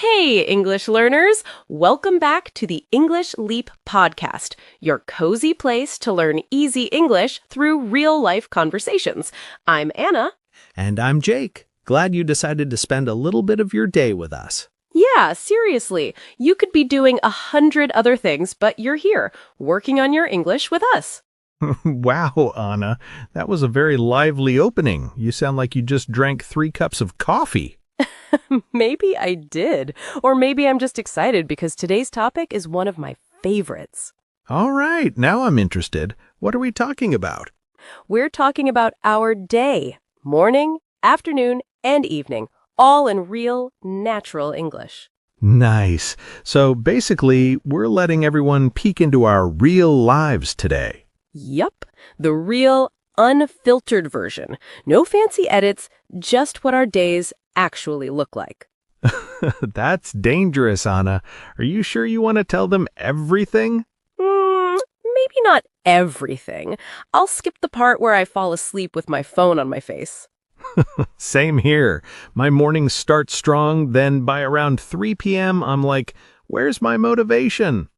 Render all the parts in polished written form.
Hey, English learners! Welcome back to the English Leap podcast, your cozy place to learn easy English through real-life conversations. I'm Anna. And I'm Jake. Glad you decided to spend a little bit of your day with us. Yeah, seriously. You could be doing 100 other things, but you're here, working on your English with us. Wow, Anna. That was a very lively opening. You sound like you just drank 3 cups of coffee. Maybe I did. Or maybe I'm just excited because today's topic is one of my favorites. All right, now I'm interested. What are we talking about? We're talking about our day, morning, afternoon, and evening, all in real, natural English. Nice. So basically, we're letting everyone peek into our real lives today. Yup, the real, unfiltered version. No fancy edits, just what our days actually look like. That's dangerous, Anna. Are you sure you want to tell them everything? Maybe not everything. I'll skip the part where I fall asleep with my phone on my face. Same here. My mornings start strong, then by around 3 p.m., I'm like, where's my motivation?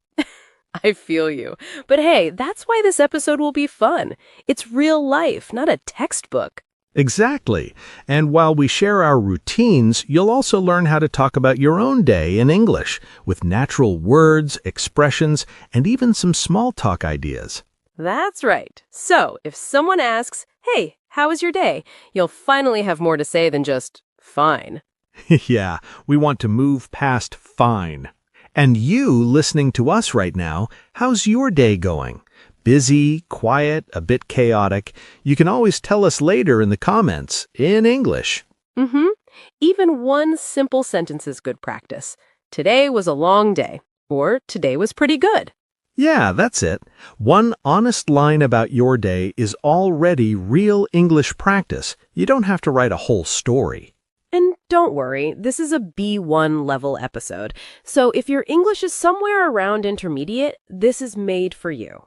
I feel you. But hey, that's why this episode will be fun. It's real life, not a textbook. Exactly. And while we share our routines, you'll also learn how to talk about your own day in English with natural words, expressions, and even some small talk ideas. That's right. So, if someone asks, hey, how was your day? You'll finally have more to say than just, fine. Yeah, we want to move past fine. And you, listening to us right now, how's your day going? Busy, quiet, a bit chaotic? You can always tell us later in the comments, in English. Even one simple sentence is good practice. Today was a long day, or today was pretty good. Yeah, that's it. One honest line about your day is already real English practice. You don't have to write a whole story. And don't worry, this is a B1 level episode, so if your English is somewhere around intermediate, this is made for you.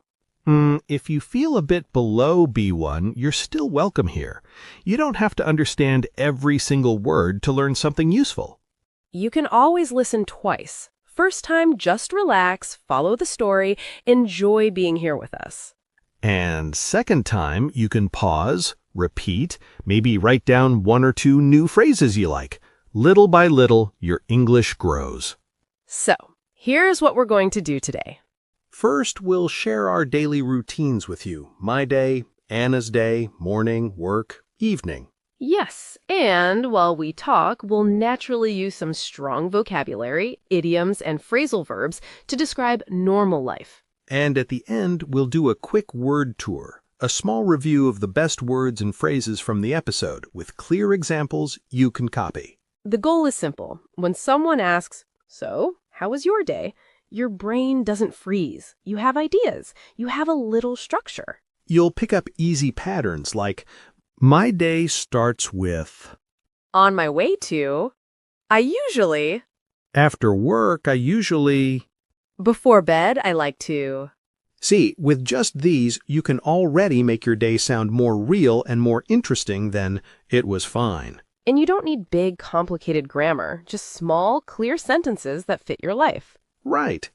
If you feel a bit below B1, you're still welcome here. You don't have to understand every single word to learn something useful. You can always listen twice. First time, just relax, follow the story, enjoy being here with us. And second time, you can pause, repeat, maybe write down 1 or 2 new phrases you like. Little by little, your English grows. So, here's what we're going to do today. First, we'll share our daily routines with you. My day, Anna's day, morning, work, evening. Yes, and while we talk, we'll naturally use some strong vocabulary, idioms, and phrasal verbs to describe normal life. And at the end, we'll do a quick word tour, a small review of the best words and phrases from the episode with clear examples you can copy. The goal is simple. When someone asks, so, how was your day? Your brain doesn't freeze. You have ideas. You have a little structure. You'll pick up easy patterns like, my day starts with, On my way to, I usually, after work, I usually. before bed, I like to. See, with just these, you can already make your day sound more real and more interesting than, it was fine. And you don't need big, complicated grammar, just small, clear sentences that fit your life. Right.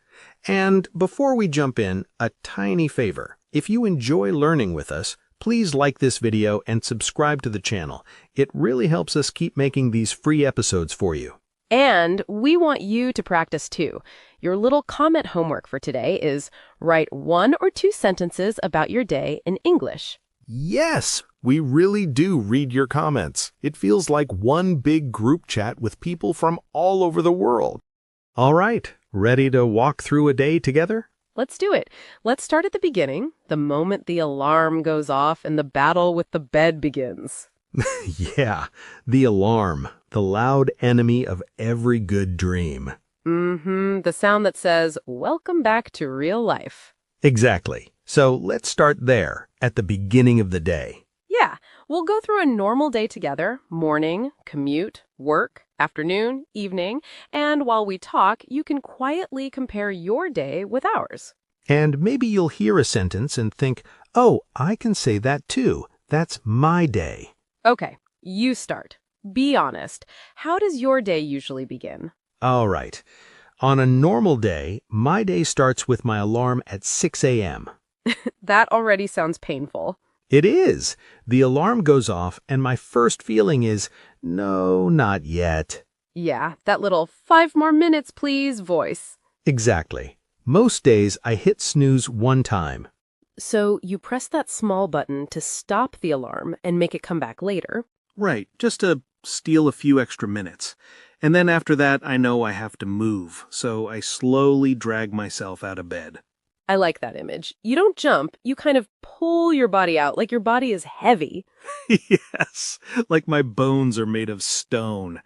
And before we jump in, a tiny favor. If you enjoy learning with us, please like this video and subscribe to the channel. It really helps us keep making these free episodes for you. And we want you to practice too. Your little comment homework for today is write 1 or 2 sentences about your day in English. Yes, we really do read your comments. It feels like one big group chat with people from all over the world. All right, ready to walk through a day together? Let's do it. Let's start at the beginning, the moment the alarm goes off and the battle with the bed begins. Yeah, the alarm, the loud enemy of every good dream. The sound that says, welcome back to real life. Exactly. So let's start there, at the beginning of the day. Yeah, we'll go through a normal day together, morning, commute, work, afternoon, evening, and while we talk, you can quietly compare your day with ours. And maybe you'll hear a sentence and think, oh, I can say that too. That's my day. Okay, you start. Be honest. How does your day usually begin? All right. On a normal day, my day starts with my alarm at 6 a.m. That already sounds painful. It is. The alarm goes off, and my first feeling is, no, not yet. Yeah, that little 5 more minutes, please voice. Exactly. Most days, I hit snooze one time. So you press that small button to stop the alarm and make it come back later. Right, just to steal a few extra minutes. And then after that, I know I have to move, so I slowly drag myself out of bed. I like that image. You don't jump, you kind of pull your body out like your body is heavy. Yes, like my bones are made of stone.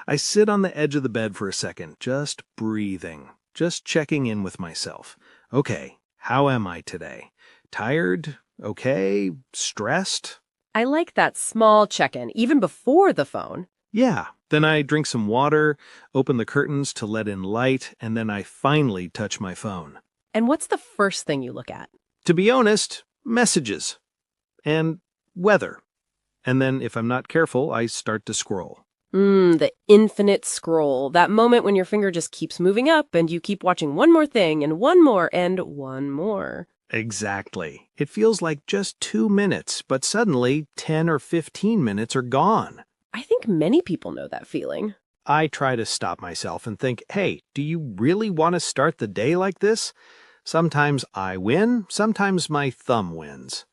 I sit on the edge of the bed for a second, just breathing, just checking in with myself. Okay, how am I today? Tired? Okay? Stressed? I like that small check-in, even before the phone. Yeah. Then I drink some water, open the curtains to let in light, and then I finally touch my phone. And what's the first thing you look at? To be honest, messages. And weather. And then, if I'm not careful, I start to scroll. The infinite scroll. That moment when your finger just keeps moving up and you keep watching one more thing and one more and one more. Exactly. It feels like just 2 minutes, but suddenly 10 or 15 minutes are gone. I think many people know that feeling. I try to stop myself and think, hey, do you really want to start the day like this? Sometimes I win, sometimes my thumb wins.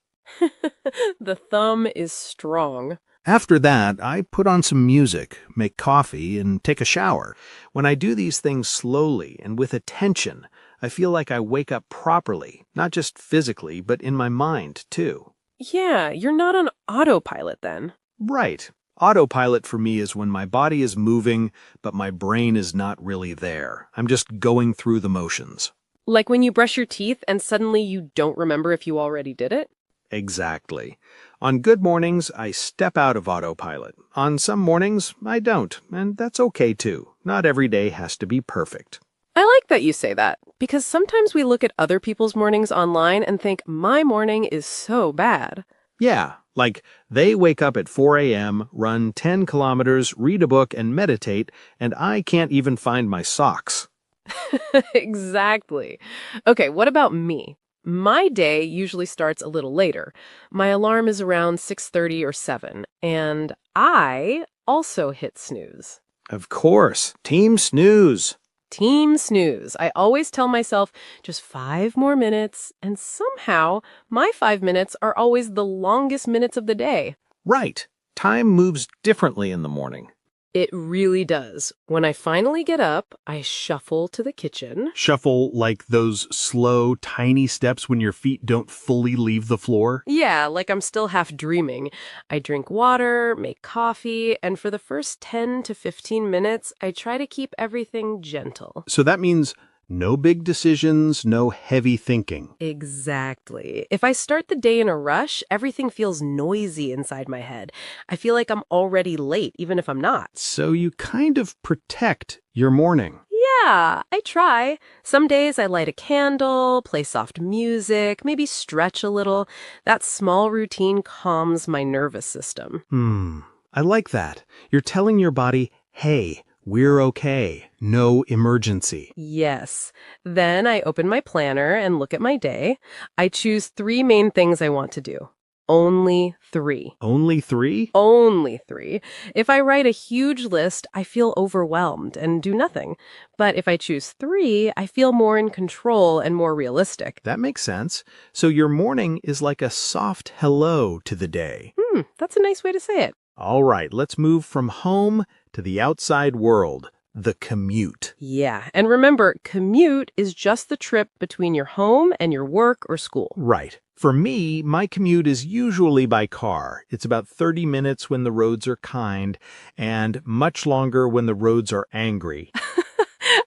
The thumb is strong. After that, I put on some music, make coffee, and take a shower. When I do these things slowly and with attention, I feel like I wake up properly, not just physically, but in my mind, too. Yeah, you're not on autopilot then. Right. Autopilot for me is when my body is moving, but my brain is not really there. I'm just going through the motions. Like when you brush your teeth and suddenly you don't remember if you already did it? Exactly. On good mornings, I step out of autopilot. On some mornings, I don't, and that's okay too. Not every day has to be perfect. I like that you say that, because sometimes we look at other people's mornings online and think, my morning is so bad. Yeah, like they wake up at 4 a.m., run 10 kilometers, read a book, and meditate, and I can't even find my socks. Exactly. Okay, what about me? My day usually starts a little later. My alarm is around 6:30 or 7, and I also hit snooze. Of course, Team Snooze. Team snooze. I always tell myself just 5 more minutes, and somehow my 5 minutes are always the longest minutes of the day. Right. Time moves differently in the morning. It really does. When I finally get up, I shuffle to the kitchen. Shuffle like those slow, tiny steps when your feet don't fully leave the floor. Yeah, like I'm still half dreaming. I drink water, make coffee, and for the first 10 to 15 minutes, I try to keep everything gentle. So that means no big decisions, no heavy thinking. Exactly. If I start the day in a rush, everything feels noisy inside my head. I feel like I'm already late, even if I'm not. So you kind of protect your morning. Yeah, I try. Some days I light a candle, play soft music, maybe stretch a little. That small routine calms my nervous system. I like that. You're telling your body, hey, we're okay. No emergency. Yes. Then I open my planner and look at my day. I choose 3 main things I want to do. Only 3. Only 3? Only 3. If I write a huge list, I feel overwhelmed and do nothing. But if I choose 3, I feel more in control and more realistic. That makes sense. So your morning is like a soft hello to the day. That's a nice way to say it. All right, let's move from home to the outside world, the commute. Yeah, and remember, commute is just the trip between your home and your work or school. Right. For me, my commute is usually by car. It's about 30 minutes when the roads are kind, and much longer when the roads are angry.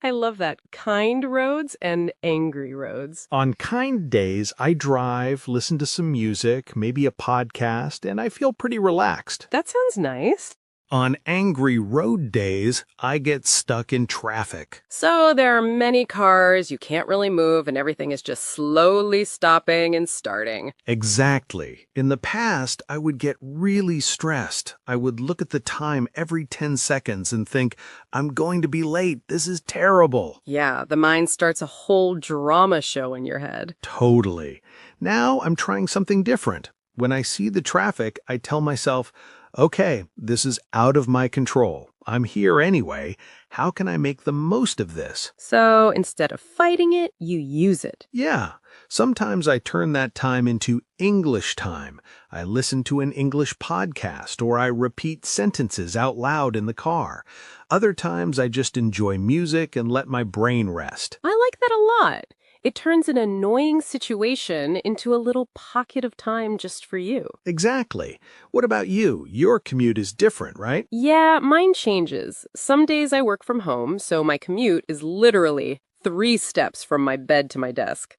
I love that. Kind roads and angry roads. On kind days, I drive, listen to some music, maybe a podcast, and I feel pretty relaxed. That sounds nice. On angry road days, I get stuck in traffic. So there are many cars, you can't really move, and everything is just slowly stopping and starting. Exactly. In the past, I would get really stressed. I would look at the time every 10 seconds and think, I'm going to be late. This is terrible. Yeah, the mind starts a whole drama show in your head. Totally. Now I'm trying something different. When I see the traffic, I tell myself, okay, this is out of my control. I'm here anyway. How can I make the most of this? So instead of fighting it, you use it. Yeah, sometimes I turn that time into English time. I listen to an English podcast or I repeat sentences out loud in the car. Other times I just enjoy music and let my brain rest. I like that a lot. It turns an annoying situation into a little pocket of time just for you. Exactly. What about you? Your commute is different, right? Yeah, mine changes. Some days I work from home, so my commute is literally 3 steps from my bed to my desk.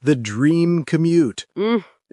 The dream commute.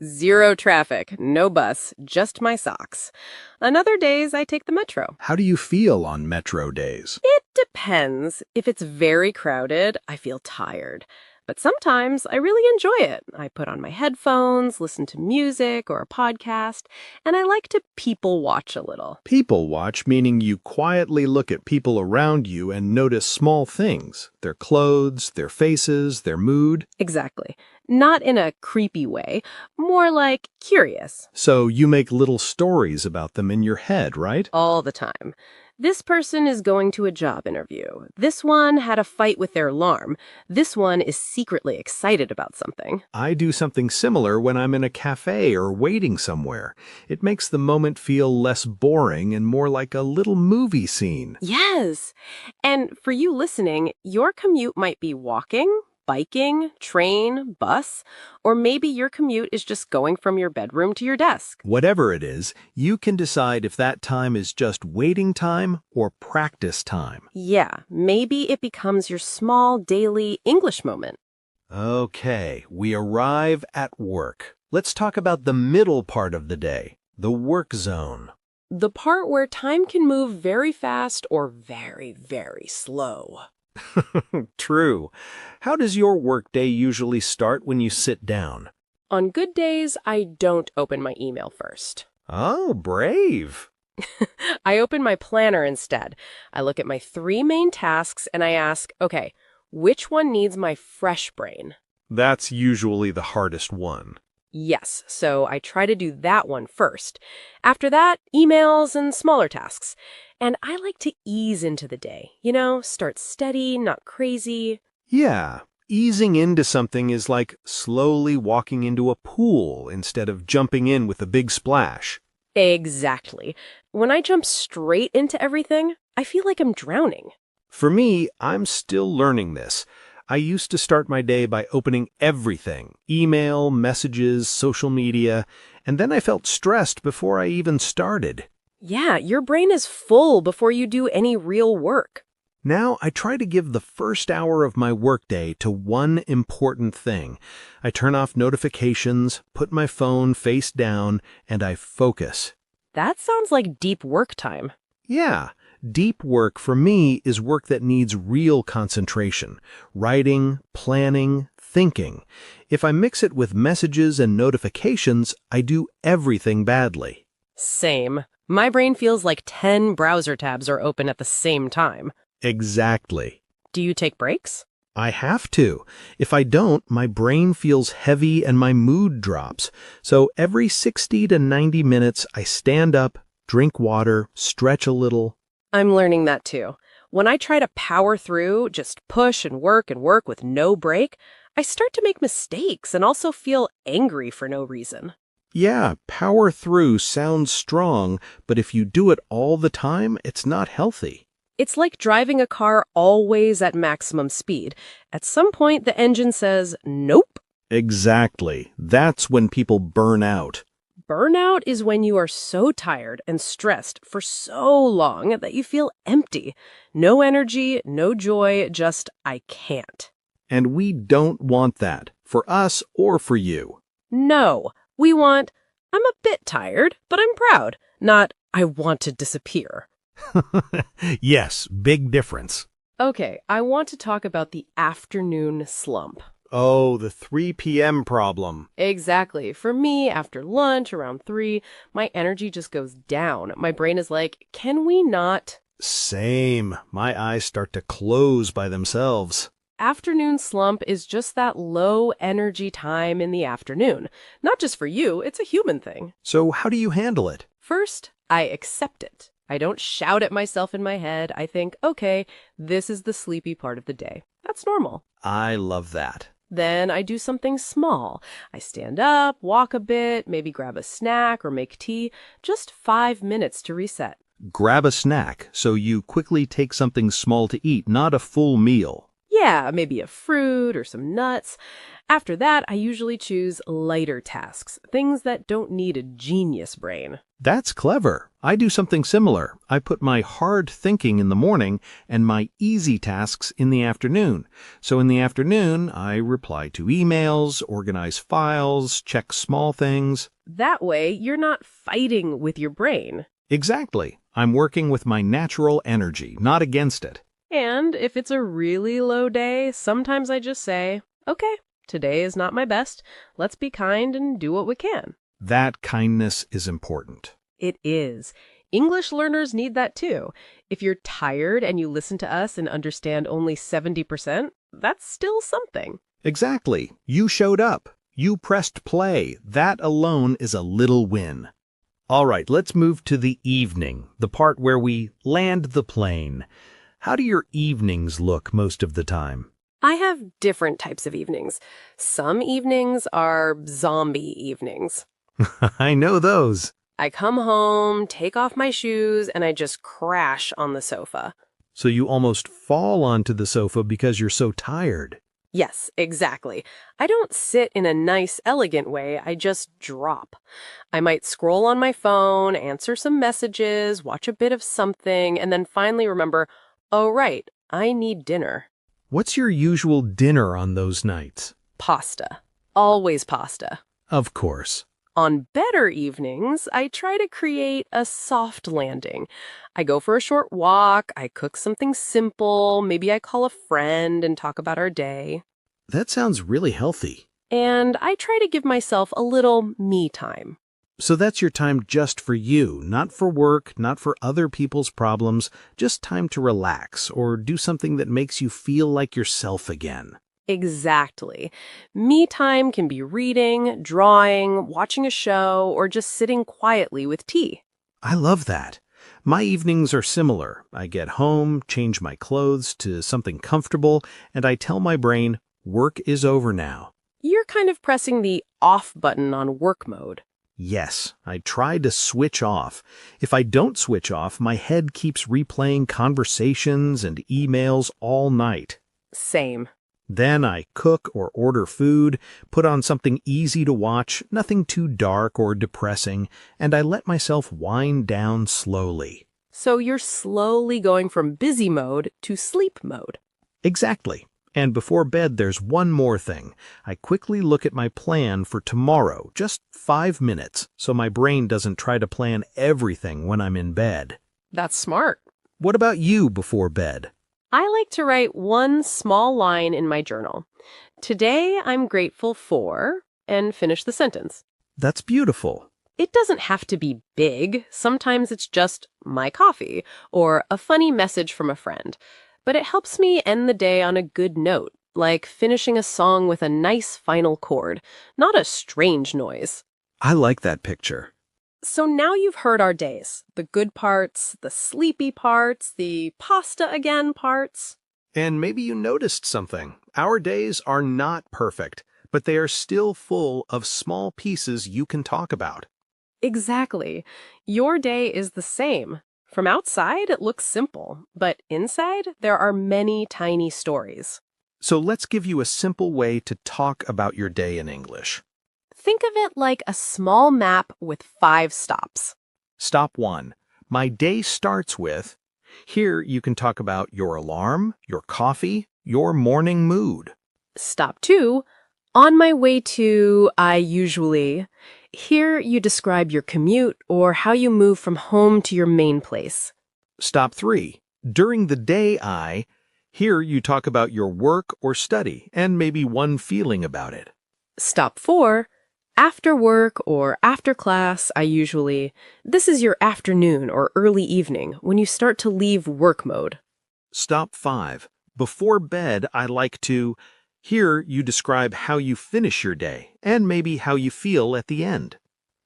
Zero traffic, no bus, just my socks. On other days, I take the metro. How do you feel on metro days? It depends. If it's very crowded, I feel tired. But sometimes I really enjoy it. I put on my headphones, listen to music or a podcast, and I like to people watch a little. People watch, meaning you quietly look at people around you and notice small things. Their clothes, their faces, their mood. Exactly. Not in a creepy way, more like curious. So you make little stories about them in your head, right? All the time. This person is going to a job interview. This one had a fight with their alarm. This one is secretly excited about something. I do something similar when I'm in a cafe or waiting somewhere. It makes the moment feel less boring and more like a little movie scene. Yes. And for you listening, your commute might be walking, biking, train, bus, or maybe your commute is just going from your bedroom to your desk. Whatever it is, you can decide if that time is just waiting time or practice time. Yeah, maybe it becomes your small daily English moment. Okay, we arrive at work. Let's talk about the middle part of the day, the work zone. The part where time can move very fast or very, very slow. True. How does your workday usually start when you sit down? On good days, I don't open my email first. Oh, brave. I open my planner instead. I look at my 3 main tasks and I ask, okay, which one needs my fresh brain? That's usually the hardest one. Yes, so I try to do that one first. After that, emails and smaller tasks. And I like to ease into the day, start steady, not crazy. Yeah, easing into something is like slowly walking into a pool instead of jumping in with a big splash. Exactly. When I jump straight into everything, I feel like I'm drowning. For me, I'm still learning this. I used to start my day by opening everything, email, messages, social media, and then I felt stressed before I even started. Yeah, your brain is full before you do any real work. Now I try to give the first hour of my workday to one important thing. I turn off notifications, put my phone face down, and I focus. That sounds like deep work time. Yeah. Deep work for me is work that needs real concentration, writing, planning, thinking. If I mix it with messages and notifications, I do everything badly. Same. My brain feels like 10 browser tabs are open at the same time. Exactly. Do you take breaks? I have to. If I don't, my brain feels heavy and my mood drops. So every 60 to 90 minutes, I stand up, drink water, stretch a little. I'm learning that too. When I try to power through, just push and work with no break, I start to make mistakes and also feel angry for no reason. Yeah, power through sounds strong, but if you do it all the time, it's not healthy. It's like driving a car always at maximum speed. At some point, the engine says, nope. Exactly. That's when people burn out. Burnout is when you are so tired and stressed for so long that you feel empty. No energy, no joy, just I can't. And we don't want that, for us or for you. No, we want, I'm a bit tired, but I'm proud. Not, I want to disappear. Yes, big difference. Okay, I want to talk about the afternoon slump. Oh, the 3 p.m. problem. Exactly. For me, after lunch, around 3, my energy just goes down. My brain is like, can we not? Same. My eyes start to close by themselves. Afternoon slump is just that low energy time in the afternoon. Not just for you, it's a human thing. So how do you handle it? First, I accept it. I don't shout at myself in my head. I think, okay, this is the sleepy part of the day. That's normal. I love that. Then I do something small. I stand up, walk a bit, maybe grab a snack or make tea. Just 5 minutes to reset. Grab a snack, so you quickly take something small to eat, not a full meal. Yeah, maybe a fruit or some nuts. After that, I usually choose lighter tasks, things that don't need a genius brain. That's clever. I do something similar. I put my hard thinking in the morning and my easy tasks in the afternoon. So in the afternoon, I reply to emails, organize files, check small things. That way, you're not fighting with your brain. Exactly. I'm working with my natural energy, not against it. And if it's a really low day, sometimes I just say, okay, today is not my best. Let's be kind and do what we can. That kindness is important. It is. English learners need that too. If you're tired and you listen to us and understand only 70%, that's still something. Exactly. You showed up. You pressed play. That alone is a little win. All right, let's move to the evening, the part where we land the plane. How do your evenings look most of the time? I have different types of evenings. Some evenings are zombie evenings. I know those. I come home, take off my shoes, and I just crash on the sofa. So you almost fall onto the sofa because you're so tired. Yes, exactly. I don't sit in a nice, elegant way. I just drop. I might scroll on my phone, answer some messages, watch a bit of something, and then finally remember, oh, right, I need dinner. What's your usual dinner on those nights? Pasta. Always pasta. Of course. On better evenings, I try to create a soft landing. I go for a short walk, I cook something simple, maybe I call a friend and talk about our day. That sounds really healthy. And I try to give myself a little me time. So that's your time just for you, not for work, not for other people's problems, just time to relax or do something that makes you feel like yourself again. Exactly. Me time can be reading, drawing, watching a show, or just sitting quietly with tea. I love that. My evenings are similar. I get home, change my clothes to something comfortable, and I tell my brain, work is over now. You're kind of pressing the off button on work mode. Yes, I try to switch off. If I don't switch off, my head keeps replaying conversations and emails all night. Same. Then I cook or order food, put on something easy to watch, nothing too dark or depressing, and I let myself wind down slowly. So you're slowly going from busy mode to sleep mode. Exactly. And before bed, there's one more thing. I quickly look at my plan for tomorrow, just 5 minutes, so my brain doesn't try to plan everything when I'm in bed. That's smart. What about you before bed? I like to write one small line in my journal. Today, I'm grateful for, and finish the sentence. That's beautiful. It doesn't have to be big. Sometimes it's just my coffee or a funny message from a friend. But it helps me end the day on a good note, like finishing a song with a nice final chord, not a strange noise. I like that picture. So now you've heard our days, the good parts, the sleepy parts, the pasta again parts. And maybe you noticed something. Our days are not perfect, but they are still full of small pieces you can talk about. Exactly. Your day is the same. From outside, it looks simple, but inside, there are many tiny stories. So let's give you a simple way to talk about your day in English. Think of it like a small map with 5 stops. Stop 1. My day starts with. Here you can talk about your alarm, your coffee, your morning mood. Stop 2. On my way to, I usually. Here you describe your commute or how you move from home to your main place. Stop 3. During the day, Here you talk about your work or study and maybe one feeling about it. Stop 4. After work or after class, this is your afternoon or early evening when you start to leave work mode. Stop 5. Before bed, I like to. Here you describe how you finish your day and maybe how you feel at the end.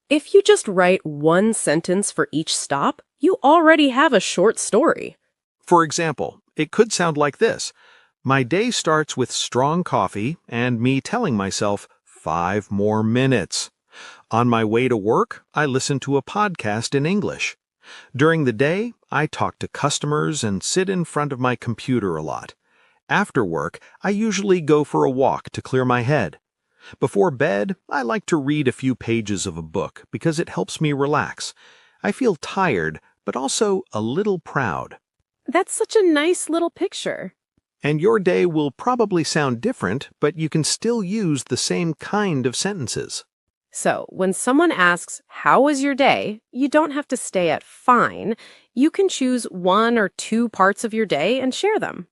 If you just write one sentence for each stop, you already have a short story. For example, it could sound like this. My day starts with strong coffee and me telling myself 5 more minutes. On my way to work, I listen to a podcast in English. During the day, I talk to customers and sit in front of my computer a lot. After work, I usually go for a walk to clear my head. Before bed, I like to read a few pages of a book because it helps me relax. I feel tired, but also a little proud. That's such a nice little picture. And your day will probably sound different, but you can still use the same kind of sentences. So, when someone asks, "How was your day?" you don't have to stay at fine. You can choose 1 or 2 parts of your day and share them.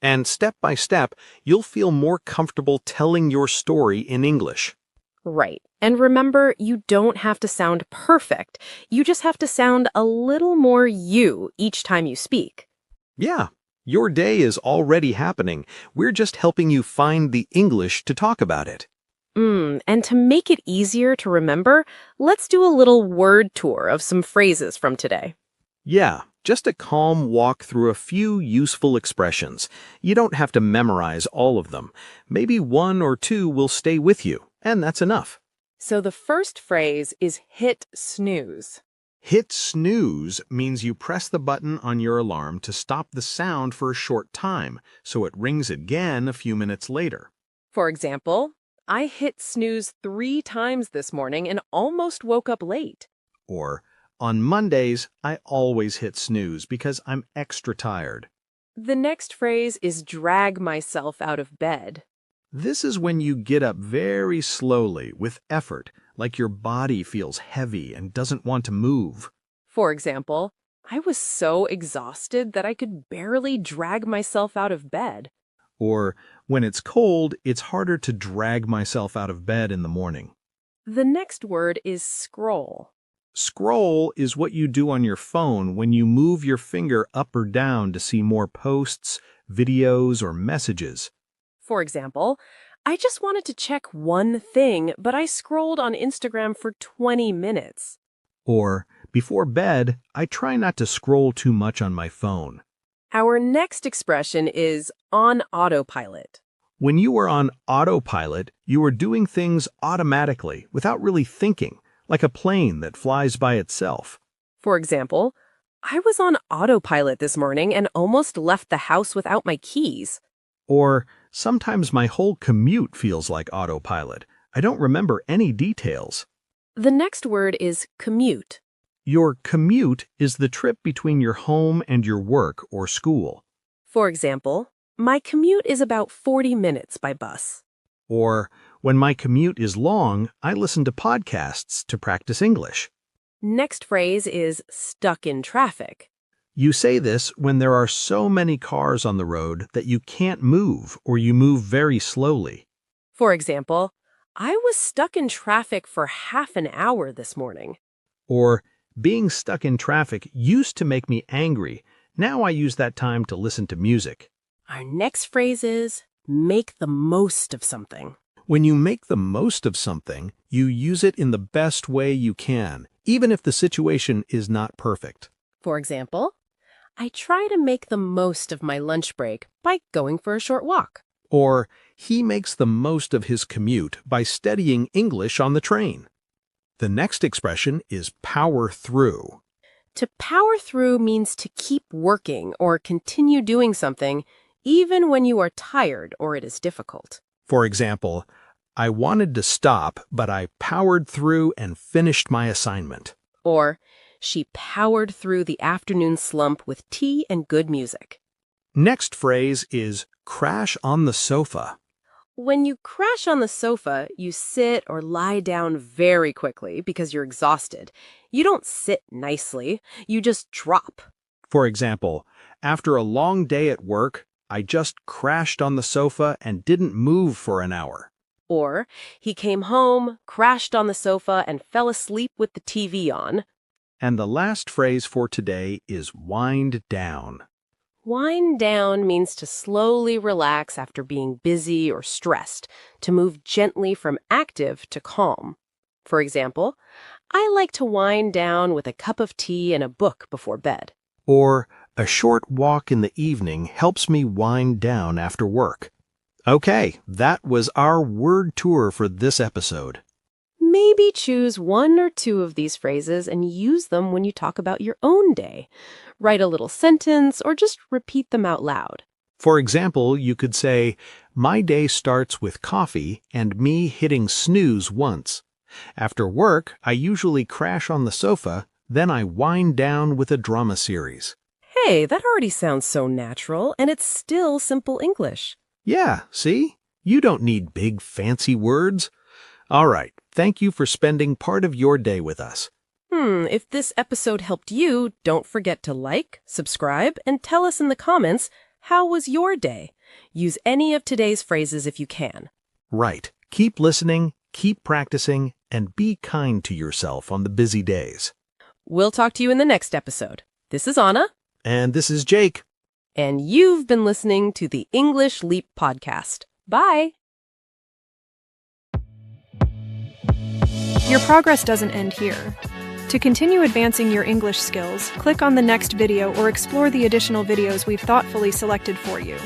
And step by step, you'll feel more comfortable telling your story in English. Right. And remember, you don't have to sound perfect. You just have to sound a little more you each time you speak. Yeah, your day is already happening. We're just helping you find the English to talk about it. And to make it easier to remember, let's do a little word tour of some phrases from today. Yeah, just a calm walk through a few useful expressions. You don't have to memorize all of them. Maybe 1 or 2 will stay with you, and that's enough. So the first phrase is hit snooze. Hit snooze means you press the button on your alarm to stop the sound for a short time, so it rings again a few minutes later. For example, I hit snooze 3 times this morning and almost woke up late. Or, on Mondays, I always hit snooze because I'm extra tired. The next phrase is drag myself out of bed. This is when you get up very slowly with effort, like your body feels heavy and doesn't want to move. For example, I was so exhausted that I could barely drag myself out of bed. Or, when it's cold, it's harder to drag myself out of bed in the morning. The next word is scroll. Scroll is what you do on your phone when you move your finger up or down to see more posts, videos, or messages. For example, I just wanted to check one thing, but I scrolled on Instagram for 20 minutes. Or, before bed, I try not to scroll too much on my phone. Our next expression is on autopilot. When you are on autopilot, you are doing things automatically without really thinking, like a plane that flies by itself. For example, I was on autopilot this morning and almost left the house without my keys. Or, sometimes my whole commute feels like autopilot. I don't remember any details. The next word is commute. Your commute is the trip between your home and your work or school. For example, my commute is about 40 minutes by bus. Or, when my commute is long, I listen to podcasts to practice English. Next phrase is stuck in traffic. You say this when there are so many cars on the road that you can't move or you move very slowly. For example, I was stuck in traffic for half an hour this morning. Or, being stuck in traffic used to make me angry. Now I use that time to listen to music. Our next phrase is make the most of something. When you make the most of something, you use it in the best way you can, even if the situation is not perfect. For example, I try to make the most of my lunch break by going for a short walk. Or, he makes the most of his commute by studying English on the train. The next expression is power through. To power through means to keep working or continue doing something even when you are tired or it is difficult. For example, I wanted to stop, but I powered through and finished my assignment. Or, she powered through the afternoon slump with tea and good music. Next phrase is crash on the sofa. When you crash on the sofa, you sit or lie down very quickly because you're exhausted. You don't sit nicely, you just drop. For example, after a long day at work, I just crashed on the sofa and didn't move for an hour. Or, he came home, crashed on the sofa, and fell asleep with the TV on. And the last phrase for today is wind down. Wind down means to slowly relax after being busy or stressed, to move gently from active to calm. For example, I like to wind down with a cup of tea and a book before bed. Or, a short walk in the evening helps me wind down after work. Okay, that was our word tour for this episode. Maybe choose one or two of these phrases and use them when you talk about your own day. Write a little sentence or just repeat them out loud. For example, you could say, my day starts with coffee and me hitting snooze once. After work, I usually crash on the sofa, then I wind down with a drama series. Hey, that already sounds so natural, and it's still simple English. Yeah, see? You don't need big fancy words. All right, thank you for spending part of your day with us. If this episode helped you, don't forget to like, subscribe, and tell us in the comments, how was your day? Use any of today's phrases if you can. Right. Keep listening, keep practicing, and be kind to yourself on the busy days. We'll talk to you in the next episode. This is Anna. And this is Jake. And you've been listening to the English Leap Podcast. Bye! Your progress doesn't end here. To continue advancing your English skills, click on the next video or explore the additional videos we've thoughtfully selected for you.